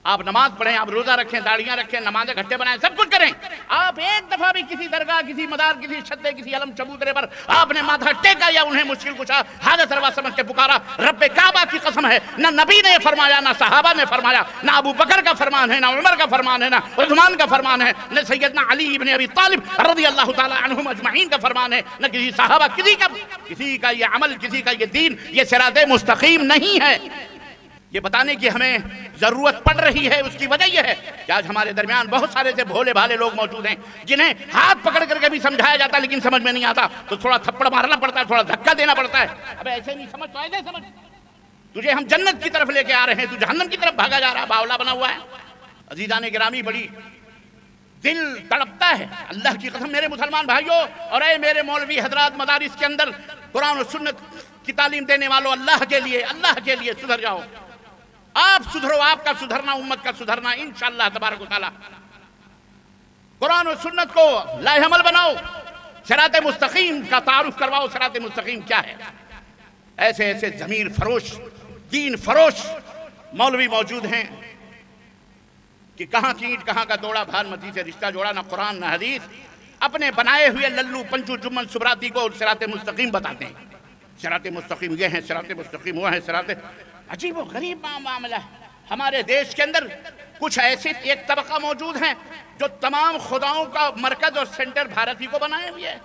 آپ نماز پڑھیں، آپ روزہ رکھیں، داڑیاں رکھیں، نمازیں گھٹے بنائیں، سب کچھ کریں، آپ ایک دفعہ بھی کسی درگاہ، کسی مدار، کسی چھتے، کسی علم چبوترے پر آپ نے ماتھا ٹیکا یا انہیں مشکل کشا حاجت روا سمجھ کے پکارا، رب کعبہ کی قسم ہے نہ نبی نے فرمایا، نہ صحابہ نے فرمایا، نہ ابو بکر کا فرمان ہے، نہ عمر کا فرمان ہے، نہ عثمان کا فرمان ہے، نہ سیدنا علی ابن ابی طالب رضی اللہ تعالی عنہم اجمعین کا فرمان ہے، نہ کسی صحابہ، کسی کا یہ عمل، کسی کا یہ دین، یہ صراط مستقیم نہیں ہے۔ یہ بتانے کی ہمیں ضرورت پڑ رہی ہے، اس کی وجہ یہ ہے کہ آج ہمارے درمیان بہت سارے سے بھولے بھالے لوگ موجود ہیں جنہیں ہاتھ پکڑ کر کے بھی سمجھایا جاتا ہے لیکن سمجھ میں نہیں آتا، تو تھوڑا تھپڑ مارنا پڑتا ہے، تھوڑا دھکا دینا پڑتا ہے، اب ایسے نہیں سمجھ تو ایسے سمجھ، تجھے ہم جنت کی طرف لے کے آ رہے ہیں، تو جہنم کی طرف بھاگا جا رہا، باولا بنا ہوا ہے۔ عزیزان گرامی، بڑی دل تڑپتا ہے، اللہ کی قسم میرے مسلمان بھائیوں اور اے میرے مولوی حضرات، مدارس کے اندر قرآن و سنت کی تعلیم دینے والوں، اللہ کے لیے سدھر جاؤ، آپ سدھرو، آپ کا سدھرنا امت کا سدھرنا انشاءاللہ تبارک و تعالی۔ قرآن و سنت کو لاہ عمل بناؤ، صراط مستقیم کا تعارف کرواؤ، صراط مستقیم کیا ہے۔ ایسے ایسے ضمیر فروش، دین فروش مولوی موجود ہیں کہ کہاں کی اینٹ کہاں کا دوڑا، بھانمتی سے رشتہ جوڑا، نہ قرآن نہ حدیث، اپنے بنائے ہوئے للو پنچو جمن سبراتی کو صراط مستقیم بتاتے ہیں، صراط مستقیم یہ ہے، صراط مستقیم وہ ہے، صراط۔ عجیب و غریب معاملہ ہے۔ ہمارے دیش کے اندر کچھ ایک طبقہ موجود ہیں جو تمام خداؤں کا مرکز اور سینٹر بھارت ہی کو بنائے ہوئے ہے۔